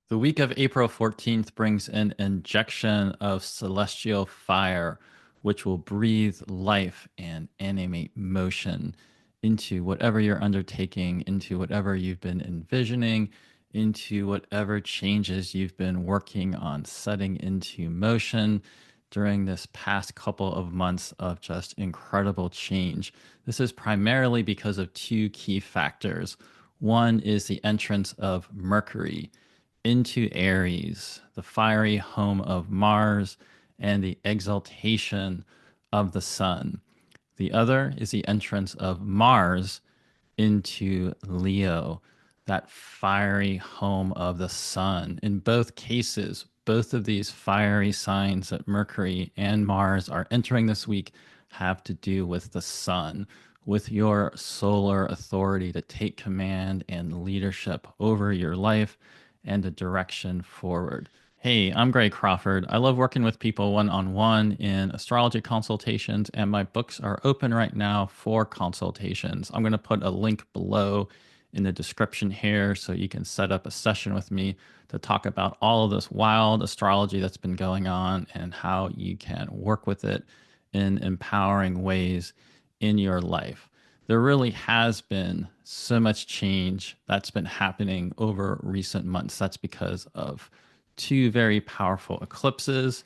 The week of April 14th brings an injection of celestial fire, which will breathe life and animate motion into whatever you're undertaking, into whatever you've been envisioning, into whatever changes you've been working on setting into motion during this past couple of months of just incredible change. This is primarily because of two key factors. One is the entrance of Mercury into Aries, the fiery home of Mars, and the exaltation of the sun. The other is the entrance of Mars into Leo, that fiery home of the sun. In both cases, both of these fiery signs that Mercury and Mars are entering this week have to do with the sun, with your solar authority to take command and leadership over your life and the direction forward. Hey, I'm Greg Crawford. I love working with people one on one in astrology consultations, and my books are open right now for consultations. I'm going to put a link below in the description here so you can set up a session with me to talk about all of this wild astrology that's been going on and how you can work with it in empowering ways in your life. There really has been so much change that's been happening over recent months. That's because of two very powerful eclipses.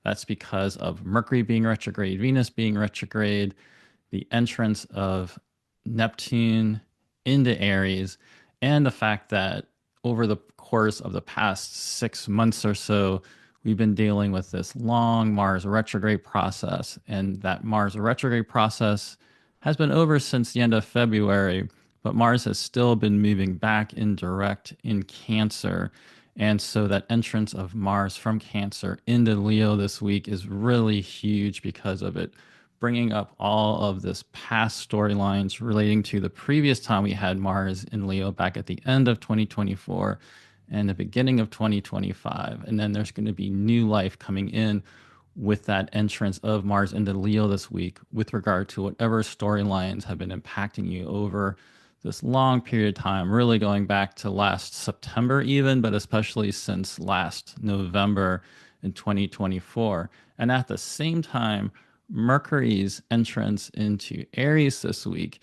That's because of Mercury being retrograde, Venus being retrograde, the entrance of Neptune into Aries, and the fact that over the course of the past 6 months or so, we've been dealing with this long Mars retrograde process. And that Mars retrograde process has been over since the end of February, but Mars has still been moving back in direct in Cancer. And so that entrance of Mars from Cancer into Leo this week is really huge because of it bringing up all of this past storylines relating to the previous time we had Mars in Leo back at the end of 2024 and the beginning of 2025. And then there's going to be new life coming in with that entrance of Mars into Leo this week with regard to whatever storylines have been impacting you over this long period of time, really going back to last September, even, but especially since last November in 2024. And at the same time, Mercury's entrance into Aries this week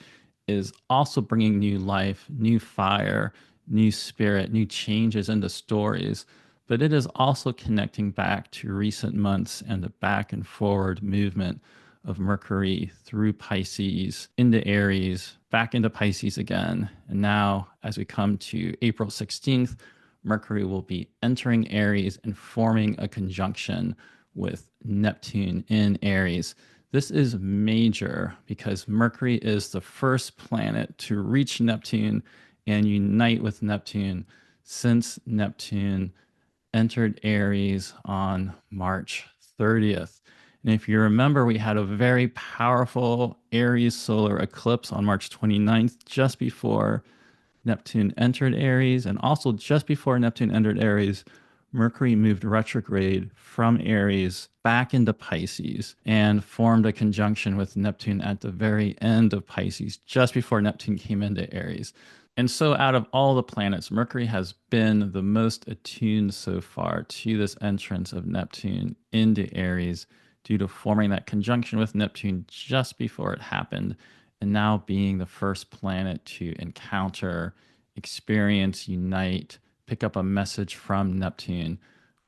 is also bringing new life, new fire, new spirit, new changes into stories. But it is also connecting back to recent months and the back and forward movement of Mercury through Pisces into Aries, back into Pisces again. And now, as we come to April 16th, Mercury will be entering Aries and forming a conjunction with Neptune in Aries. This is major because Mercury is the first planet to reach Neptune and unite with Neptune since Neptune entered Aries on March 30th. And if you remember, we had a very powerful Aries solar eclipse on March 29th, just before Neptune entered Aries. And also just before Neptune entered Aries, Mercury moved retrograde from Aries back into Pisces and formed a conjunction with Neptune at the very end of Pisces, just before Neptune came into Aries. And so, out of all the planets, Mercury has been the most attuned so far to this entrance of Neptune into Aries due to forming that conjunction with Neptune just before it happened, and now being the first planet to encounter, experience, unite, pick up a message from Neptune,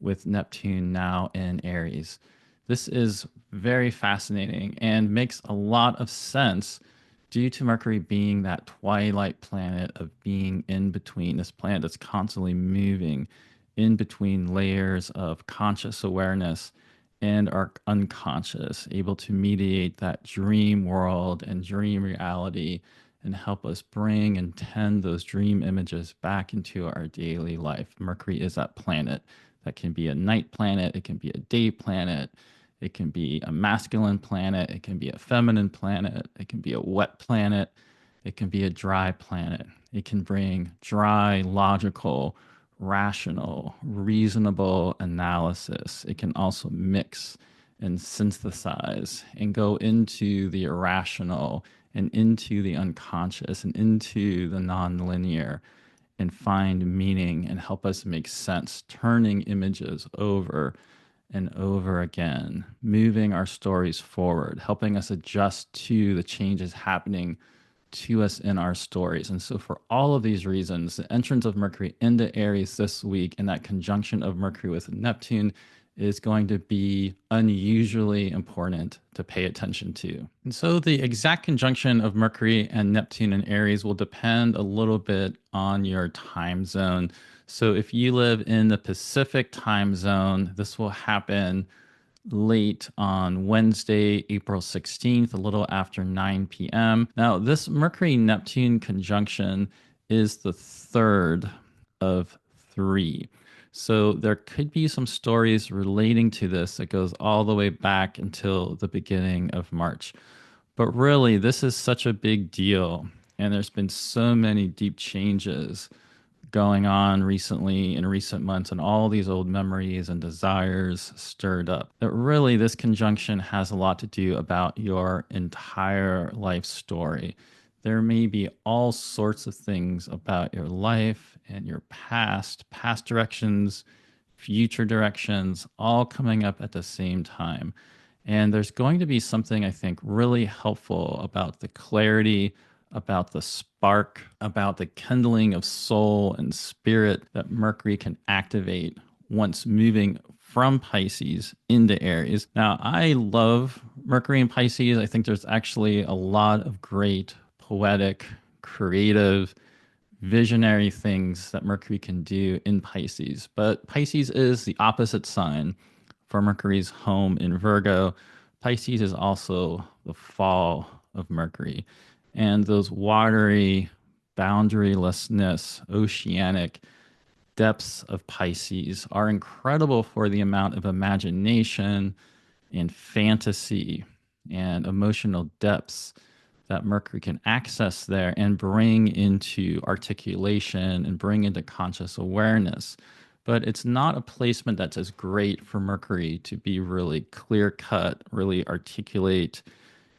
with Neptune now in Aries. This is very fascinating and makes a lot of sense due to Mercury being that twilight planet of being in between, this planet that's constantly moving in between layers of conscious awareness and our unconscious, able to mediate that dream world and dream reality and help us bring and tend those dream images back into our daily life. Mercury is that planet that can be a night planet, it can be a day planet, it can be a masculine planet, it can be a feminine planet, it can be a wet planet, it can be a dry planet. It can bring dry, logical, rational, reasonable analysis. It can also mix and synthesize and go into the irrational and into the unconscious and into the nonlinear and find meaning and help us make sense, turning images over and over again, moving our stories forward, helping us adjust to the changes happening to us in our stories. And so, for all of these reasons, the entrance of Mercury into Aries this week and that conjunction of Mercury with Neptune is going to be unusually important to pay attention to. And so, the exact conjunction of Mercury and Neptune in Aries will depend a little bit on your time zone. So, if you live in the Pacific time zone, this will happen late on Wednesday, April 16th, a little after 9 p.m. Now, this Mercury Neptune conjunction is the third of three. So there could be some stories relating to this that goes all the way back until the beginning of March. But really, this is such a big deal, and there's been so many deep changes going on recently in recent months, and all these old memories and desires stirred up. That really, this conjunction has a lot to do about your entire life story. There may be all sorts of things about your life and your past directions, future directions, all coming up at the same time. And there's going to be something I think really helpful about the clarity, about the spark, about the kindling of soul and spirit that Mercury can activate once moving from Pisces into Aries. Now, I love Mercury in Pisces. I think there's actually a lot of great poetic, creative, visionary things that Mercury can do in Pisces. But Pisces is the opposite sign for Mercury's home in Virgo. Pisces is also the fall of Mercury. And those watery, boundarylessness, oceanic depths of Pisces are incredible for the amount of imagination and fantasy and emotional depths that Mercury can access there and bring into articulation and bring into conscious awareness. But it's not a placement that's as great for Mercury to be really clear cut, really articulate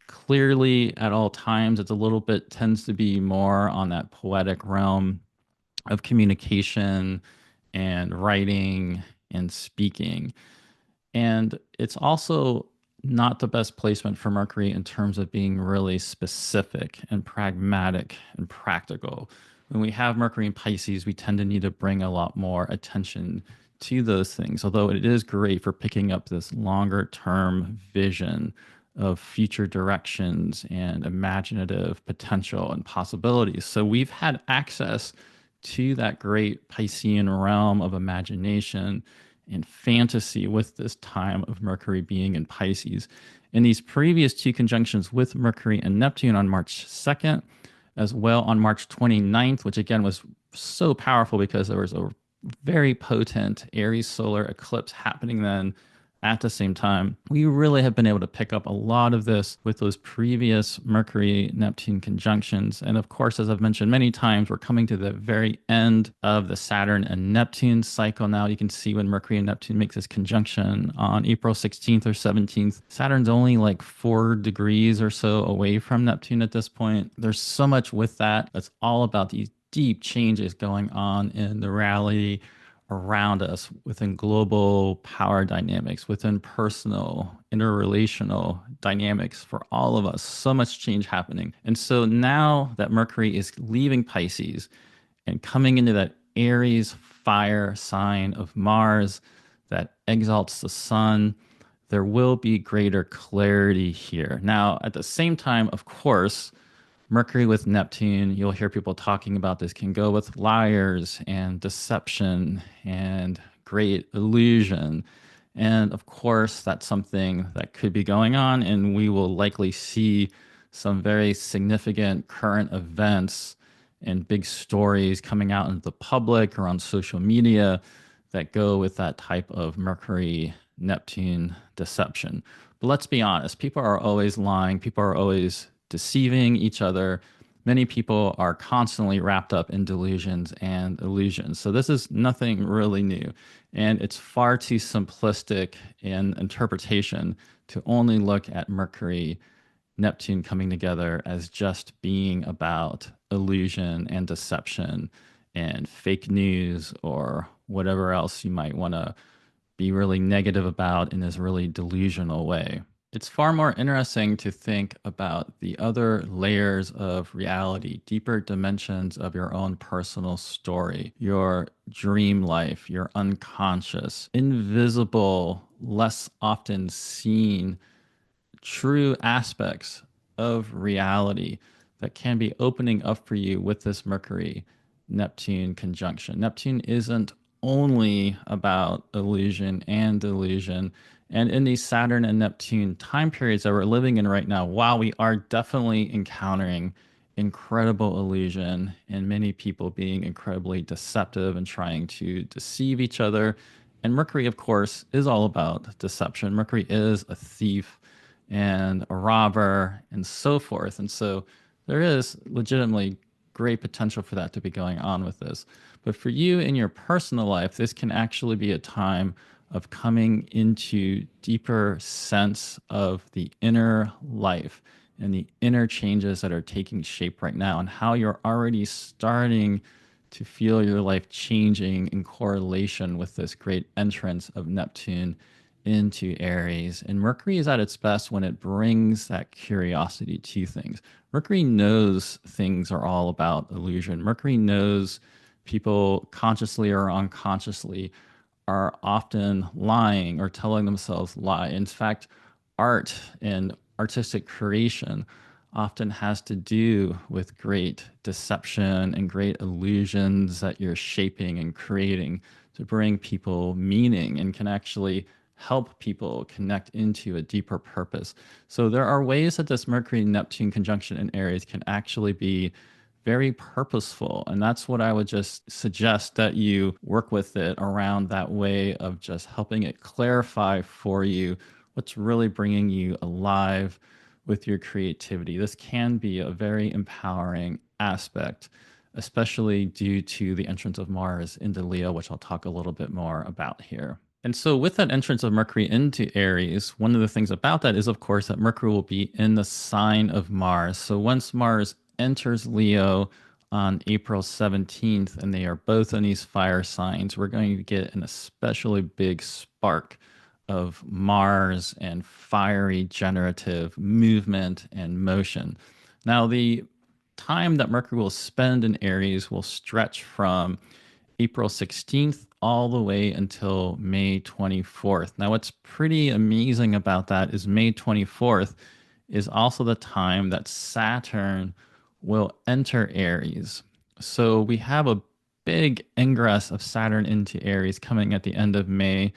clearly at all times. It's a little bit tends to be more on that poetic realm of communication and writing and speaking. And it's also not the best placement for Mercury in terms of being really specific and pragmatic and practical. When we have Mercury in Pisces, we tend to need to bring a lot more attention to those things, although it is great for picking up this longer term vision of future directions and imaginative potential and possibilities. So we've had access to that great Piscean realm of imagination and fantasy with this time of Mercury being in Pisces. In these previous two conjunctions with Mercury and Neptune on March 2nd, as well on March 29th, which again was so powerful because there was a very potent Aries solar eclipse happening then at the same time. We really have been able to pick up a lot of this with those previous Mercury Neptune conjunctions. And of course, as I've mentioned many times, we're coming to the very end of the Saturn and Neptune cycle now. You can see when Mercury and Neptune makes this conjunction on April 16th or 17th. Saturn's only like 4 degrees or so away from Neptune at this point. There's so much with that. That's all about these deep changes going on in the reality around us within global power dynamics, within personal, interrelational dynamics for all of us. So much change happening. And so now that Mercury is leaving Pisces and coming into that Aries fire sign of Mars that exalts the sun, there will be greater clarity here. Now, at the same time, of course, Mercury with Neptune, you'll hear people talking about this, can go with liars and deception and great illusion. And of course, that's something that could be going on, and we will likely see some very significant current events and big stories coming out into the public or on social media that go with that type of Mercury Neptune deception. But let's be honest, people are always lying, people are always deceiving each other. Many people are constantly wrapped up in delusions and illusions. So this is nothing really new. And it's far too simplistic in interpretation to only look at Mercury, Neptune coming together as just being about illusion and deception and fake news or whatever else you might want to be really negative about in this really delusional way. It's far more interesting to think about the other layers of reality, deeper dimensions of your own personal story, your dream life, your unconscious, invisible, less often seen true aspects of reality that can be opening up for you with this Mercury Neptune conjunction. Neptune isn't only about illusion and delusion. And in these Saturn and Neptune time periods that we're living in right now, while we are definitely encountering incredible illusion and many people being incredibly deceptive and trying to deceive each other. And Mercury, of course, is all about deception. Mercury is a thief and a robber and so forth. And so there is legitimately great potential for that to be going on with this. But for you in your personal life, this can actually be a time of coming into deeper sense of the inner life and the inner changes that are taking shape right now and how you're already starting to feel your life changing in correlation with this great entrance of Neptune into Aries. And Mercury is at its best when it brings that curiosity to things. Mercury knows things are all about illusion. Mercury knows people consciously or unconsciously are often lying or telling themselves lie. In fact, art and artistic creation often has to do with great deception and great illusions that you're shaping and creating to bring people meaning and can actually help people connect into a deeper purpose. So there are ways that this Mercury Neptune conjunction in Aries can actually be very purposeful. And that's what I would just suggest that you work with it around that way of just helping it clarify for you what's really bringing you alive with your creativity. This can be a very empowering aspect, especially due to the entrance of Mars into Leo, which I'll talk a little bit more about here. And so, with that entrance of Mercury into Aries, one of the things about that is, of course, that Mercury will be in the sign of Mars. So, once Mars enters Leo on April 17th, and they are both in these fire signs, we're going to get an especially big spark of Mars and fiery generative movement and motion. Now, the time that Mercury will spend in Aries will stretch from April 16th all the way until May 24th. Now, what's pretty amazing about that is May 24th is also the time that Saturn will enter Aries. So we have a big ingress of Saturn into Aries coming at the end of May.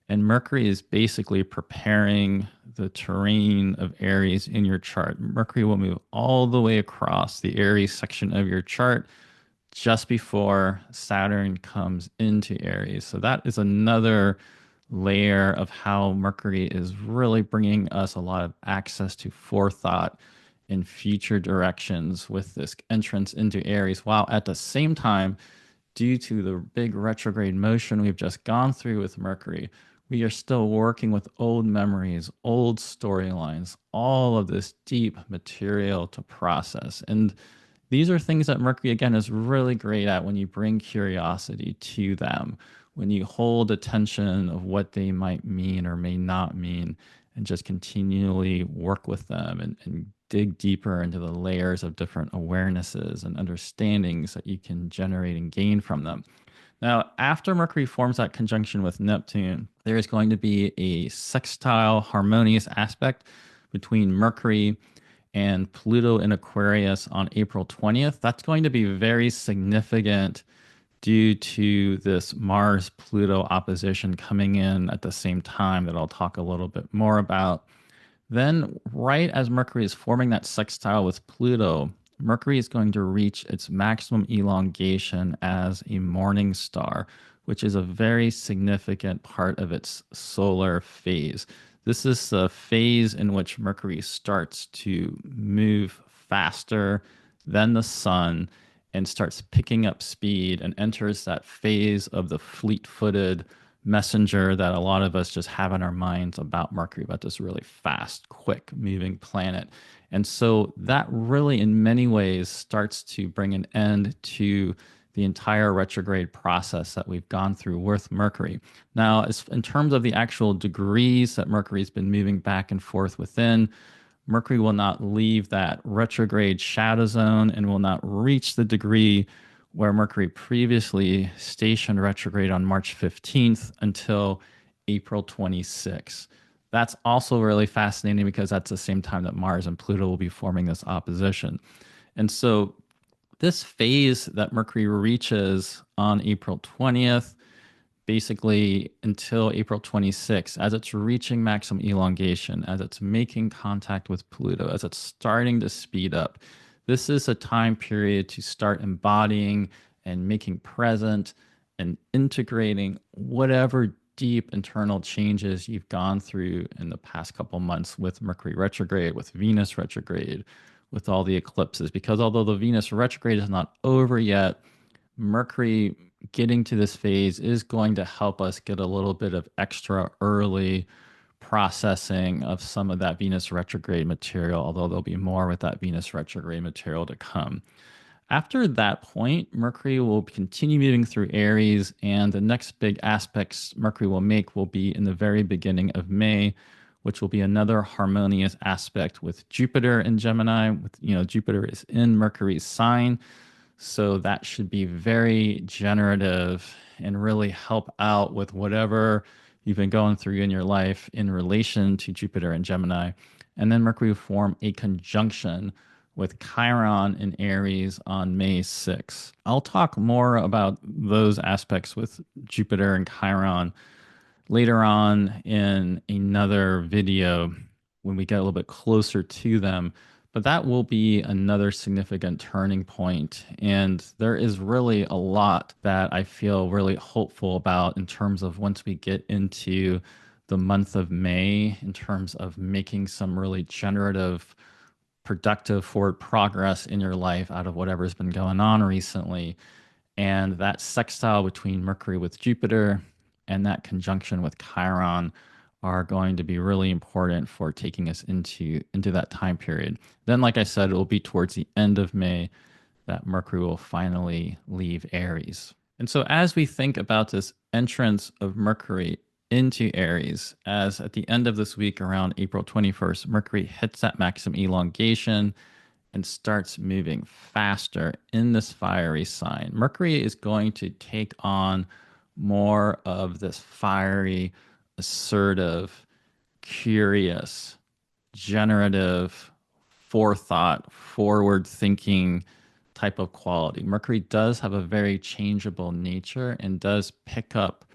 And Mercury is basically preparing the terrain of Aries in your chart. Mercury will move all the way across the Aries section of your chart just before Saturn comes into Aries. So that is another layer of how Mercury is really bringing us a lot of access to forethought in future directions with this entrance into Aries, while at the same time, due to the big retrograde motion we've just gone through with Mercury, we are still working with old memories, old storylines, all of this deep material to process. And these are things that Mercury, again, is really great at when you bring curiosity to them, when you hold attention of what they might mean or may not mean, and just continually work with them and dig deeper into the layers of different awarenesses and understandings that you can generate and gain from them. Now, after Mercury forms that conjunction with Neptune, there is going to be a sextile harmonious aspect between Mercury and Pluto in Aquarius on April 20th. That's going to be very significant due to this Mars Pluto opposition coming in at the same time that I'll talk a little bit more about. Then, right as Mercury is forming that sextile with Pluto, Mercury is going to reach its maximum elongation as a morning star, which is a very significant part of its solar phase. This is the phase in which Mercury starts to move faster than the sun and starts picking up speed and enters that phase of the fleet-footed messenger that a lot of us just have in our minds about Mercury, about this really fast, quick moving planet. And so that really, in many ways, starts to bring an end to the entire retrograde process that we've gone through with Mercury. Now, in terms of the actual degrees that Mercury's been moving back and forth within, Mercury will not leave that retrograde shadow zone and will not reach the degree where Mercury previously stationed retrograde on March 15th until April 26th. That's also really fascinating because that's the same time that Mars and Pluto will be forming this opposition. And so this phase that Mercury reaches on April 20th, basically until April 26th, as it's reaching maximum elongation, as it's making contact with Pluto, as it's starting to speed up, this is a time period to start embodying and making present and integrating whatever deep internal changes you've gone through in the past couple months with Mercury retrograde, with Venus retrograde, with all the eclipses. Because although the Venus retrograde is not over yet, Mercury getting to this phase is going to help us get a little bit of extra early processing of some of that Venus retrograde material, although there'll be more with that Venus retrograde material to come. After that point, Mercury will continue moving through Aries, and the next big aspects Mercury will make will be in the very beginning of May, which will be another harmonious aspect with Jupiter in Gemini. Jupiter is in Mercury's sign, so that should be very generative and really help out with whatever you've been going through in your life in relation to Jupiter and Gemini. And then Mercury will form a conjunction with Chiron in Aries on May 6th. I'll talk more about those aspects with Jupiter and Chiron later on in another video when we get a little bit closer to them. But that will be another significant turning point. And there is really a lot that I feel really hopeful about in terms of once we get into the month of May, in terms of making some really generative, productive forward progress in your life out of whatever's been going on recently. And that sextile between Mercury with Jupiter and that conjunction with Chiron are going to be really important for taking us into that time period. Then, like I said, it will be towards the end of May that Mercury will finally leave Aries. And so as we think about this entrance of Mercury into Aries, as at the end of this week around April 21st, Mercury hits that maximum elongation and starts moving faster in this fiery sign. Mercury is going to take on more of this fiery, assertive, curious, generative, forethought, forward thinking type of quality. Mercury does have a very changeable nature and does pick up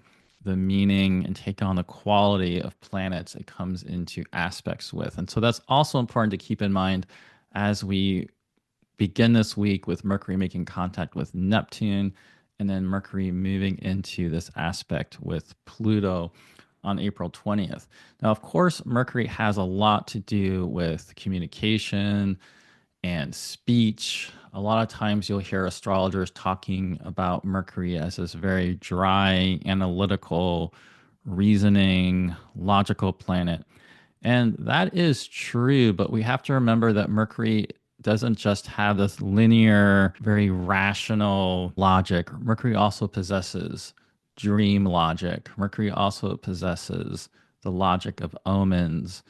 the meaning and take on the quality of planets it comes into aspects with. And so that's also important to keep in mind as we begin this week with Mercury making contact with Neptune and then Mercury moving into this aspect with Pluto on April 20th. Now, of course, Mercury has a lot to do with communication and speech. A lot of times you'll hear astrologers talking about Mercury as this very dry, analytical, reasoning, logical planet. And that is true, but we have to remember that Mercury doesn't just have this linear, very rational logic. Mercury also possesses dream logic. Mercury also possesses the logic of omens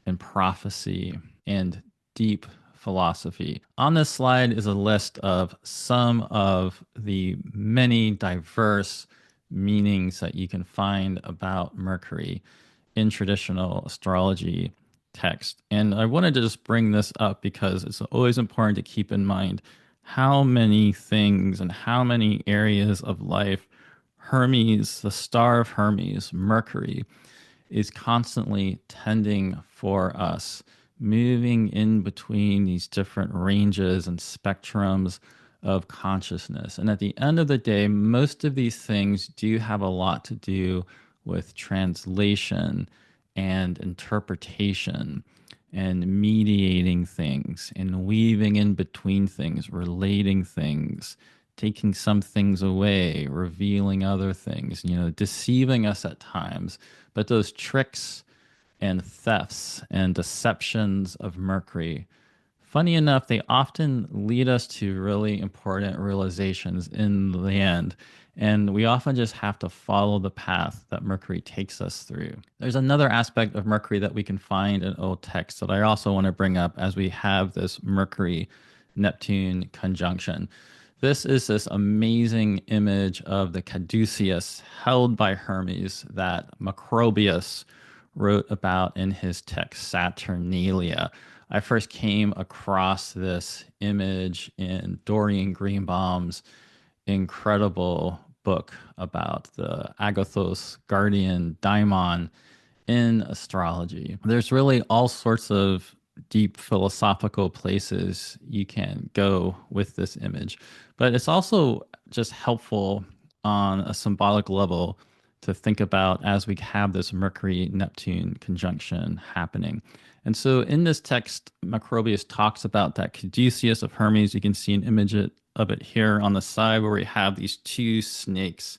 and prophecy and deep philosophy. On this slide is a list of some of the many diverse meanings that you can find about Mercury in traditional astrology text. And I wanted to just bring this up because it's always important to keep in mind how many things and how many areas of life Hermes, the star of Hermes, Mercury, is constantly tending for us, moving in between these different ranges and spectrums of consciousness. And at the end of the day, most of these things do have a lot to do with translation and interpretation and mediating things and weaving in between things, relating things, taking some things away, revealing other things, deceiving us at times. But those tricks and thefts and deceptions of Mercury funny enough, they often lead us to really important realizations in the end. And we often just have to follow the path that Mercury takes us through. There's another aspect of Mercury that we can find in old texts that I also want to bring up as we have this Mercury Neptune conjunction. This is this amazing image of the caduceus held by Hermes that Macrobius wrote about in his text Saturnalia. I first came across this image in Dorian Greenbaum's incredible book about the Agathos guardian daimon in astrology. There's really all sorts of deep philosophical places you can go with this image, but it's also just helpful on a symbolic level to think about as we have this Mercury Neptune conjunction happening. And so in this text, Macrobius talks about that caduceus of Hermes. You can see an image of it here on the side where we have these two snakes.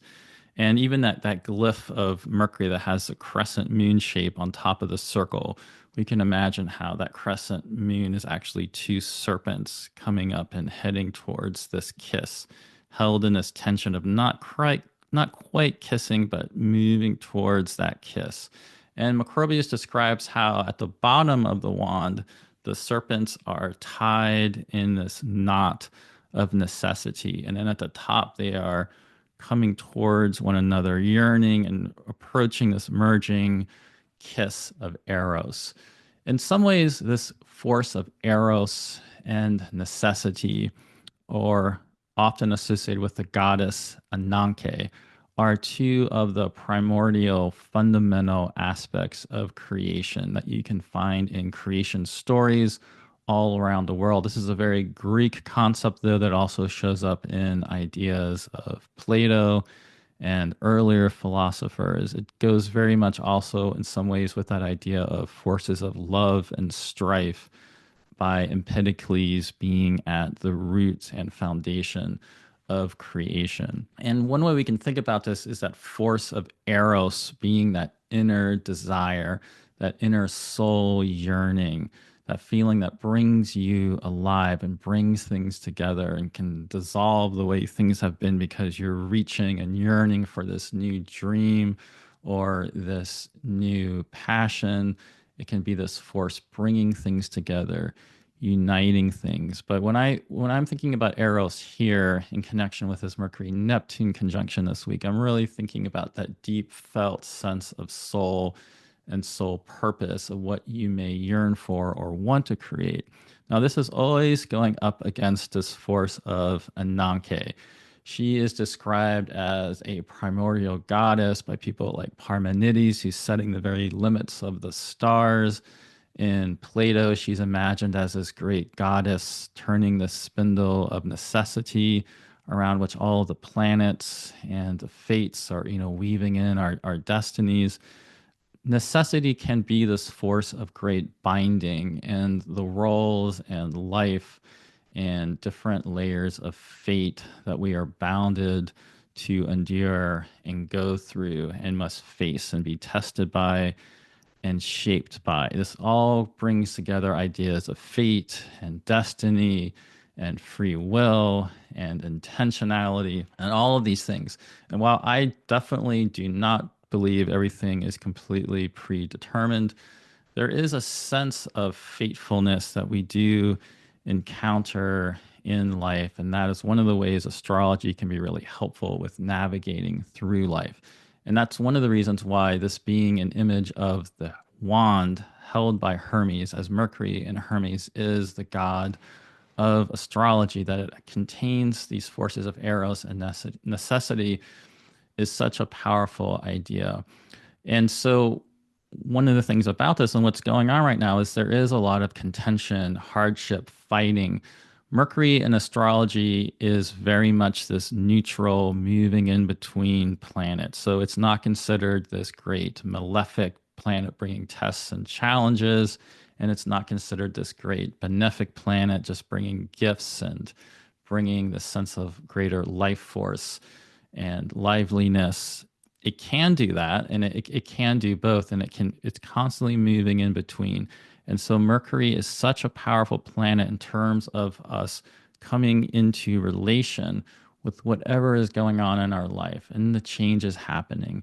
And even that glyph of Mercury that has a crescent moon shape on top of the circle, we can imagine how that crescent moon is actually two serpents coming up and heading towards this kiss, held in this tension of not quite kissing, but moving towards that kiss. And Macrobius describes how at the bottom of the wand, the serpents are tied in this knot of necessity. And then at the top, they are coming towards one another, yearning and approaching this merging kiss of Eros. In some ways, this force of Eros and necessity, or often associated with the goddess Ananke, are two of the primordial fundamental aspects of creation that you can find in creation stories all around the world. This is a very Greek concept, though, that also shows up in ideas of Plato and earlier philosophers. It goes very much also in some ways with that idea of forces of love and strife, by Empedocles being at the root and foundation of creation. And one way we can think about this is that force of Eros being that inner desire, that inner soul yearning, that feeling that brings you alive and brings things together and can dissolve the way things have been because you're reaching and yearning for this new dream or this new passion. It can be this force bringing things together, uniting things. But when I'm thinking about Eros here in connection with this Mercury Neptune conjunction this week, I'm really thinking about that deep felt sense of soul and soul purpose of what you may yearn for or want to create. Now, this is always going up against this force of Ananke. She is described as a primordial goddess by people like Parmenides, who's setting the very limits of the stars. In Plato, she's imagined as this great goddess turning the spindle of necessity around which all the planets and the fates are, weaving in our destinies. Necessity can be this force of great binding, and the roles and life and different layers of fate that we are bounded to endure and go through and must face and be tested by and shaped by. This all brings together ideas of fate and destiny and free will and intentionality and all of these things. And while I definitely do not believe everything is completely predetermined, there is a sense of fatefulness that we do encounter in life. And that is one of the ways astrology can be really helpful with navigating through life. And that's one of the reasons why this being an image of the wand held by Hermes, as Mercury and Hermes is the god of astrology, that it contains these forces of Eros and necessity, is such a powerful idea. And so one of the things about this and what's going on right now is there is a lot of contention, hardship, fighting. Mercury in astrology is very much this neutral, moving in between planets. So it's not considered this great malefic planet bringing tests and challenges, and it's not considered this great benefic planet just bringing gifts and bringing the sense of greater life force and liveliness. It can do that, and it can do both, and it's constantly moving in between. And so Mercury is such a powerful planet in terms of us coming into relation with whatever is going on in our life and the changes happening,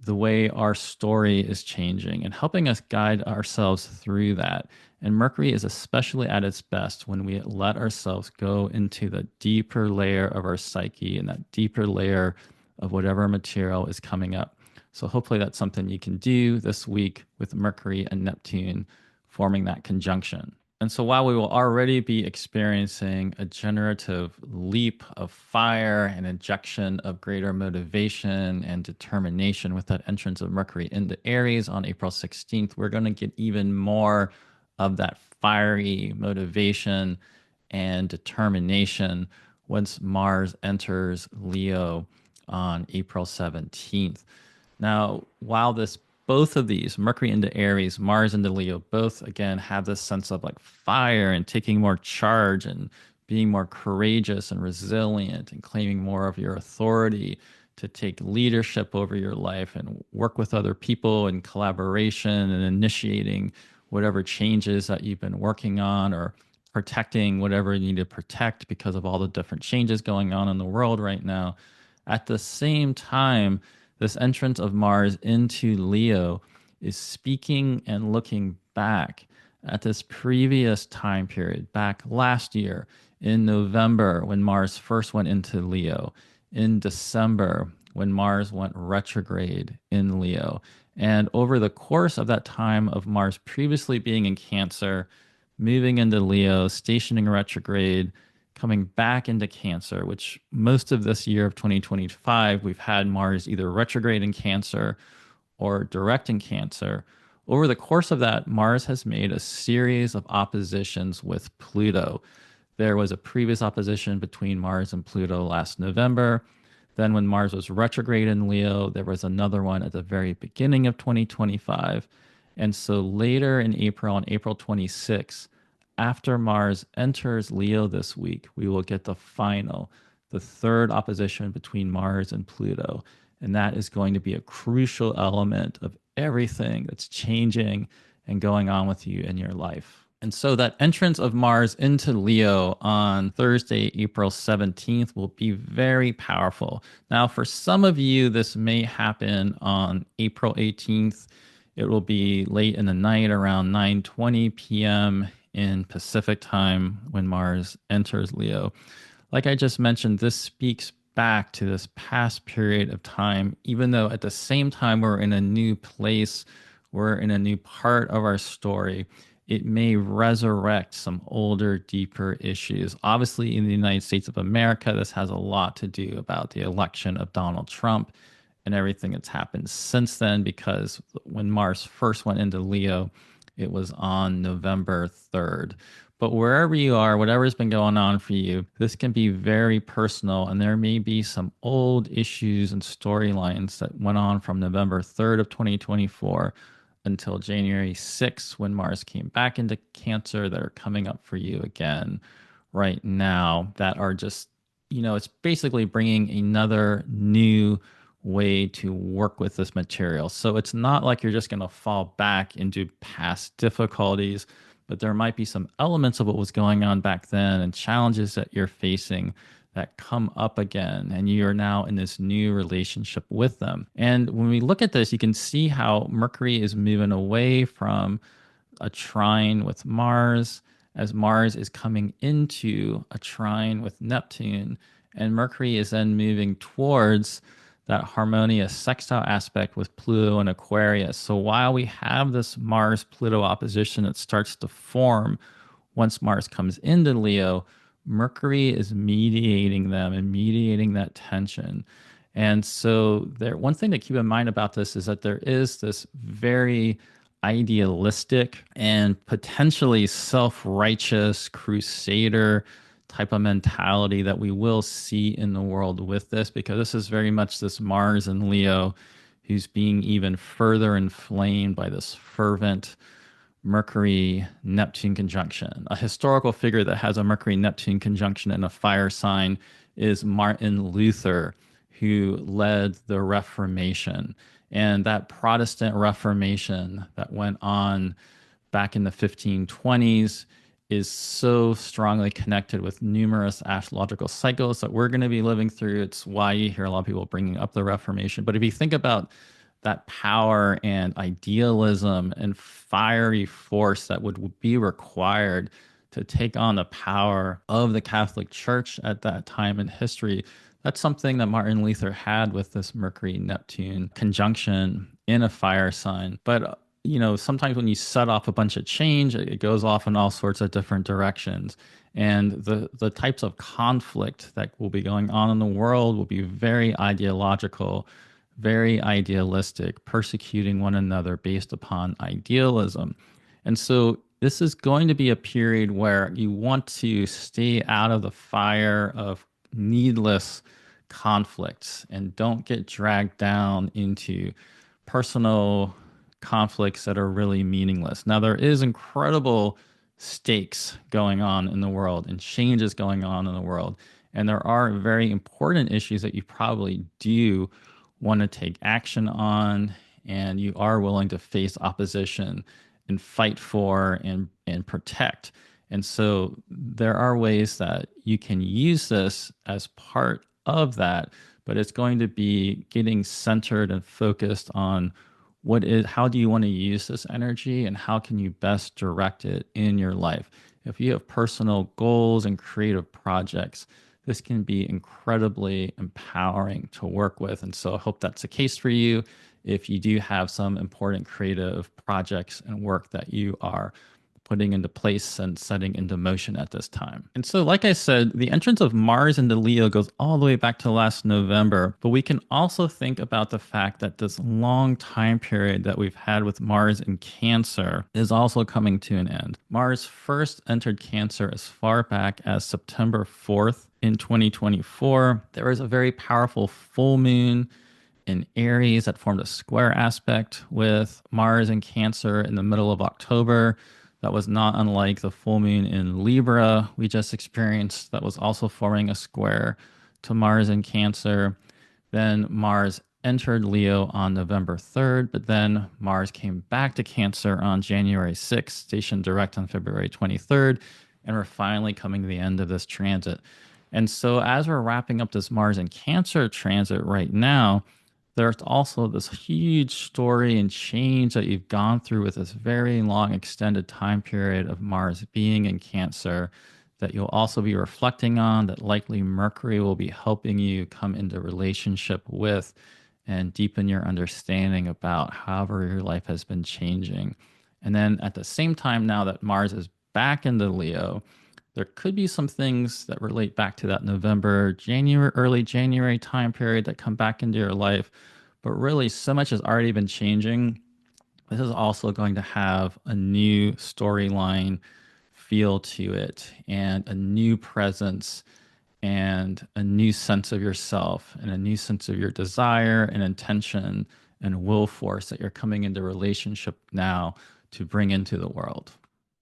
the way our story is changing, and helping us guide ourselves through that. And Mercury is especially at its best when we let ourselves go into the deeper layer of our psyche and that deeper layer of whatever material is coming up. So hopefully that's something you can do this week with Mercury and Neptune forming that conjunction. And so while we will already be experiencing a generative leap of fire and injection of greater motivation and determination with that entrance of Mercury into Aries on April 16th, we're going to get even more of that fiery motivation and determination once Mars enters Leo on April 17th. Now, while both of these, Mercury into Aries, Mars into Leo, both again have this sense of like fire and taking more charge and being more courageous and resilient and claiming more of your authority to take leadership over your life and work with other people in collaboration and initiating whatever changes that you've been working on or protecting whatever you need to protect because of all the different changes going on in the world right now. At the same time, this entrance of Mars into Leo is speaking and looking back at this previous time period, back last year in November when Mars first went into Leo, in December when Mars went retrograde in Leo. And over the course of that time of Mars previously being in Cancer, moving into Leo, stationing retrograde, coming back into Cancer, which most of this year of 2025, we've had Mars either retrograde in Cancer or direct in Cancer. Over the course of that, Mars has made a series of oppositions with Pluto. There was a previous opposition between Mars and Pluto last November. Then, when Mars was retrograde in Leo, there was another one at the very beginning of 2025. And so later in April, on April 26th, after Mars enters Leo this week, we will get the final, the third opposition between Mars and Pluto. And that is going to be a crucial element of everything that's changing and going on with you in your life. And so that entrance of Mars into Leo on Thursday, April 17th will be very powerful. Now, for some of you, this may happen on April 18th. It will be late in the night around 9:20 p.m. in Pacific time when Mars enters Leo. Like I just mentioned, this speaks back to this past period of time, even though at the same time we're in a new place, we're in a new part of our story. It may resurrect some older, deeper issues. Obviously, in the United States of America, this has a lot to do about the election of Donald Trump and everything that's happened since then, because when Mars first went into Leo, it was on November 3rd. But wherever you are, whatever's been going on for you, this can be very personal. And there may be some old issues and storylines that went on from November 3rd of 2024 until January 6th when Mars came back into Cancer that are coming up for you again right now that are just, it's basically bringing another new way to work with this material. So it's not like you're just going to fall back into past difficulties, but there might be some elements of what was going on back then and challenges that you're facing that come up again, and you're now in this new relationship with them. And when we look at this, you can see how Mercury is moving away from a trine with Mars as Mars is coming into a trine with Neptune, and Mercury is then moving towards that harmonious sextile aspect with Pluto and Aquarius. So while we have this Mars-Pluto opposition that starts to form once Mars comes into Leo, Mercury is mediating them and mediating that tension. And so one thing to keep in mind about this is that there is this very idealistic and potentially self-righteous crusader type of mentality that we will see in the world with this, because this is very much this Mars and Leo who's being even further inflamed by this fervent Mercury-Neptune conjunction. A historical figure that has a Mercury-Neptune conjunction in a fire sign is Martin Luther, who led the Reformation. And that Protestant Reformation that went on back in the 1520s is so strongly connected with numerous astrological cycles that we're going to be living through. It's why you hear a lot of people bringing up the Reformation. But if you think about that power and idealism and fiery force that would be required to take on the power of the Catholic Church at that time in history, that's something that Martin Luther had with this Mercury Neptune conjunction in a fire sign. But sometimes when you set off a bunch of change, it goes off in all sorts of different directions. And the types of conflict that will be going on in the world will be very ideological, very idealistic, persecuting one another based upon idealism. And so this is going to be a period where you want to stay out of the fire of needless conflicts and don't get dragged down into personal conflicts that are really meaningless. Now, there is incredible stakes going on in the world and changes going on in the world. And there are very important issues that you probably do want to take action on, and you are willing to face opposition and fight for and protect. And so there are ways that you can use this as part of that, but it's going to be getting centered and focused on how do you want to use this energy and how can you best direct it in your life. If you have personal goals and creative projects, this can be incredibly empowering to work with. And so I hope that's the case for you if you do have some important creative projects and work that you are putting into place and setting into motion at this time. And so, like I said, the entrance of Mars into Leo goes all the way back to last November, but we can also think about the fact that this long time period that we've had with Mars in Cancer is also coming to an end. Mars first entered Cancer as far back as September 4th in 2024. There was a very powerful full moon in Aries that formed a square aspect with Mars in Cancer in the middle of October. That was not unlike the full moon in Libra we just experienced, that was also forming a square to Mars in Cancer. Then Mars entered Leo on November 3rd, but then Mars came back to Cancer on January 6th, stationed direct on February 23rd, and we're finally coming to the end of this transit. And so as we're wrapping up this Mars in Cancer transit right now, there's also this huge story and change that you've gone through with this very long extended time period of Mars being in Cancer that you'll also be reflecting on, that likely Mercury will be helping you come into relationship with and deepen your understanding about however your life has been changing. And then at the same time, now that Mars is back into Leo, there could be some things that relate back to that November, January, early January time period that come back into your life. But really, so much has already been changing. This is also going to have a new storyline feel to it and a new presence and a new sense of yourself and a new sense of your desire and intention and will force that you're coming into relationship now to bring into the world.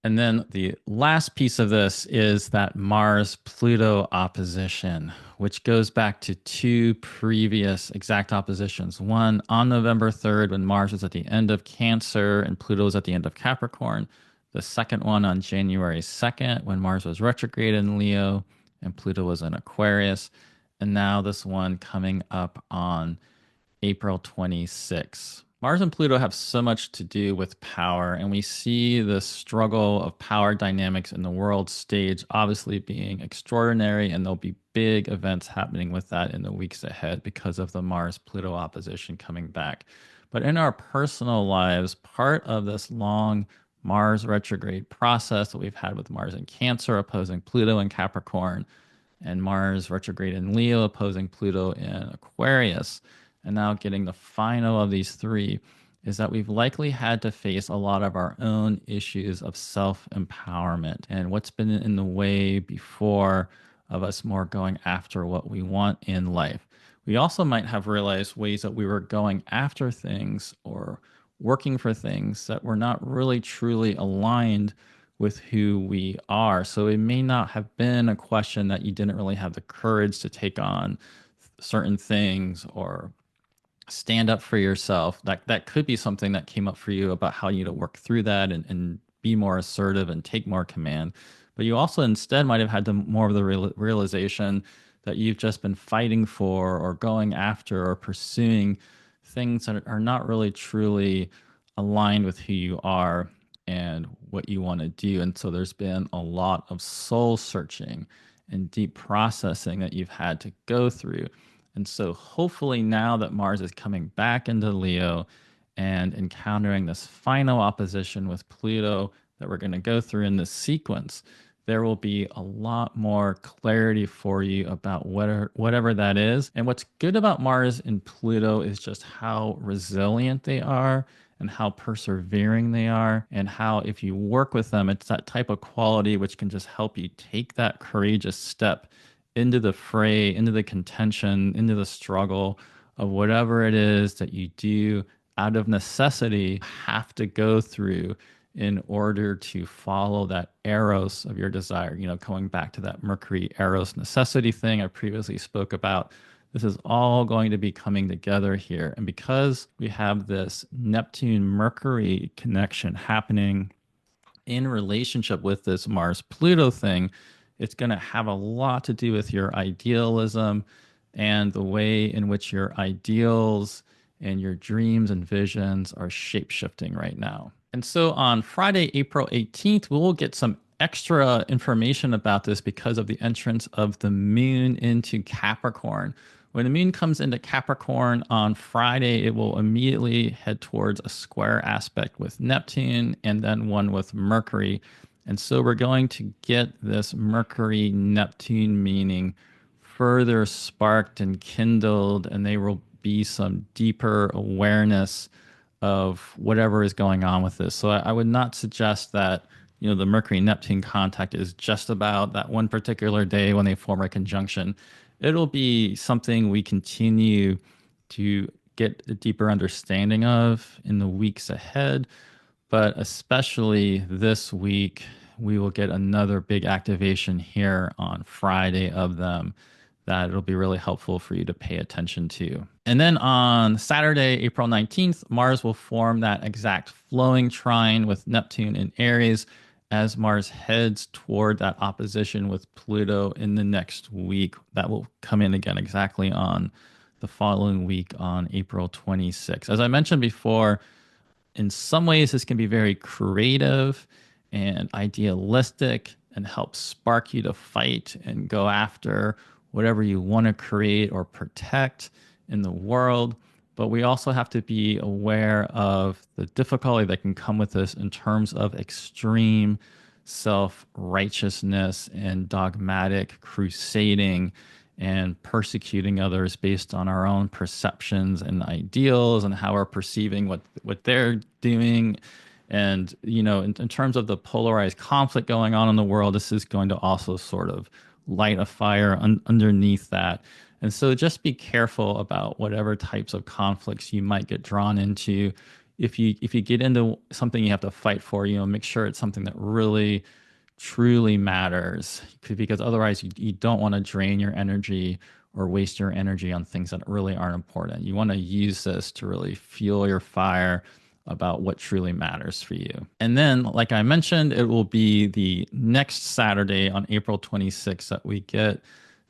And then the last piece of this is that Mars-Pluto opposition, which goes back to two previous exact oppositions. One on November 3rd when Mars was at the end of Cancer and Pluto was at the end of Capricorn. The second one on January 2nd when Mars was retrograde in Leo and Pluto was in Aquarius. And now this one coming up on April 26th. Mars and Pluto have so much to do with power, and we see the struggle of power dynamics in the world stage obviously being extraordinary, and there'll be big events happening with that in the weeks ahead because of the Mars-Pluto opposition coming back. But in our personal lives, part of this long Mars retrograde process that we've had with Mars in Cancer opposing Pluto in Capricorn, and Mars retrograde in Leo opposing Pluto in Aquarius, and now getting the final of these three, is that we've likely had to face a lot of our own issues of self-empowerment and what's been in the way before of us more going after what we want in life. We also might have realized ways that we were going after things or working for things that were not really truly aligned with who we are. So it may not have been a question that you didn't really have the courage to take on certain things or stand up for yourself. That could be something that came up for you about how you to work through that and be more assertive and take more command. But you also instead might have had more of the realization that you've just been fighting for or going after or pursuing things that are not really truly aligned with who you are and what you want to do. And so there's been a lot of soul searching and deep processing that you've had to go through. And so hopefully now that Mars is coming back into Leo and encountering this final opposition with Pluto that we're going to go through in this sequence, there will be a lot more clarity for you about whatever that is. And what's good about Mars and Pluto is just how resilient they are and how persevering they are, and how if you work with them, it's that type of quality which can just help you take that courageous step into the fray, into the contention, into the struggle of whatever it is that you do out of necessity have to go through in order to follow that Eros of your desire. You know, going back to that Mercury Eros necessity thing I previously spoke about, this is all going to be coming together here. And because we have this Neptune Mercury connection happening in relationship with this Mars Pluto thing, it's going to have a lot to do with your idealism and the way in which your ideals and your dreams and visions are shape shifting right now. And so on Friday, April 18th, we'll get some extra information about this because of the entrance of the moon into Capricorn. When the moon comes into Capricorn on Friday, it will immediately head towards a square aspect with Neptune and then one with Mercury. And so we're going to get this Mercury Neptune meaning further sparked and kindled, and there will be some deeper awareness of whatever is going on with this. So I would not suggest that, you know, the Mercury Neptune contact is just about that one particular day when they form a conjunction. It'll be something we continue to get a deeper understanding of in the weeks ahead, but especially this week, we will get another big activation here on Friday of them that it'll be really helpful for you to pay attention to. And then on Saturday, April 19th, Mars will form that exact flowing trine with Neptune in Aries as Mars heads toward that opposition with Pluto in the next week. That will come in again exactly on the following week on April 26th. As I mentioned before, in some ways, this can be very creative and idealistic and help spark you to fight and go after whatever you want to create or protect in the world. But we also have to be aware of the difficulty that can come with this in terms of extreme self-righteousness and dogmatic crusading and persecuting others based on our own perceptions and ideals and how we're perceiving what they're doing. And, you know, in terms of the polarized conflict going on in the world, this is going to also sort of light a fire underneath that. And so just be careful about whatever types of conflicts you might get drawn into. If you get into something you have to fight for, you know, make sure it's something that really truly matters, because otherwise you don't want to drain your energy or waste your energy on things that really aren't important. You want to use this to really fuel your fire about what truly matters for you. And then, like I mentioned, it will be the next Saturday on April 26th that we get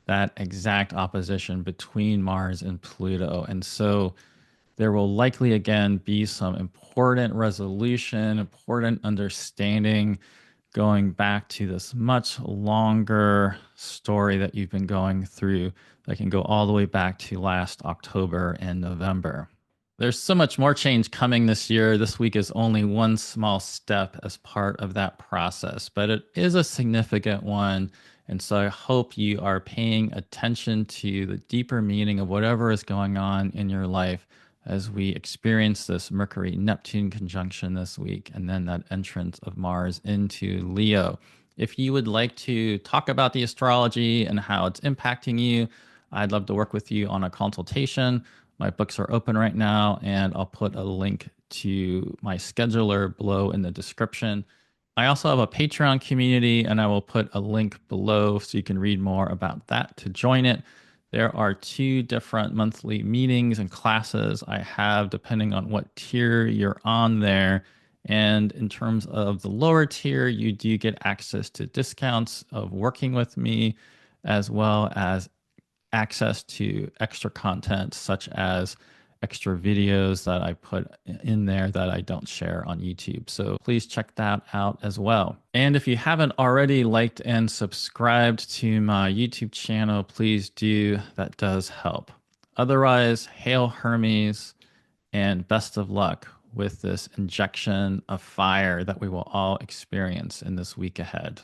that exact opposition between Mars and Pluto. And so there will likely again be some important resolution, important understanding going back to this much longer story that you've been going through that can go all the way back to last October and November. There's so much more change coming this year. This week is only one small step as part of that process, but it is a significant one. And so I hope you are paying attention to the deeper meaning of whatever is going on in your life as we experience this Mercury-Neptune conjunction this week, and then that entrance of Mars into Leo. If you would like to talk about the astrology and how it's impacting you, I'd love to work with you on a consultation. My books are open right now, and I'll put a link to my scheduler below in the description. I also have a Patreon community, and I will put a link below so you can read more about that to join it. There are 2 different monthly meetings and classes I have depending on what tier you're on there. And in terms of the lower tier, you do get access to discounts of working with me, as well as access to extra content, such as extra videos that I put in there that I don't share on YouTube. So please check that out as well. And if you haven't already liked and subscribed to my YouTube channel, please do. That does help. Otherwise, hail Hermes and best of luck with this injection of fire that we will all experience in this week ahead.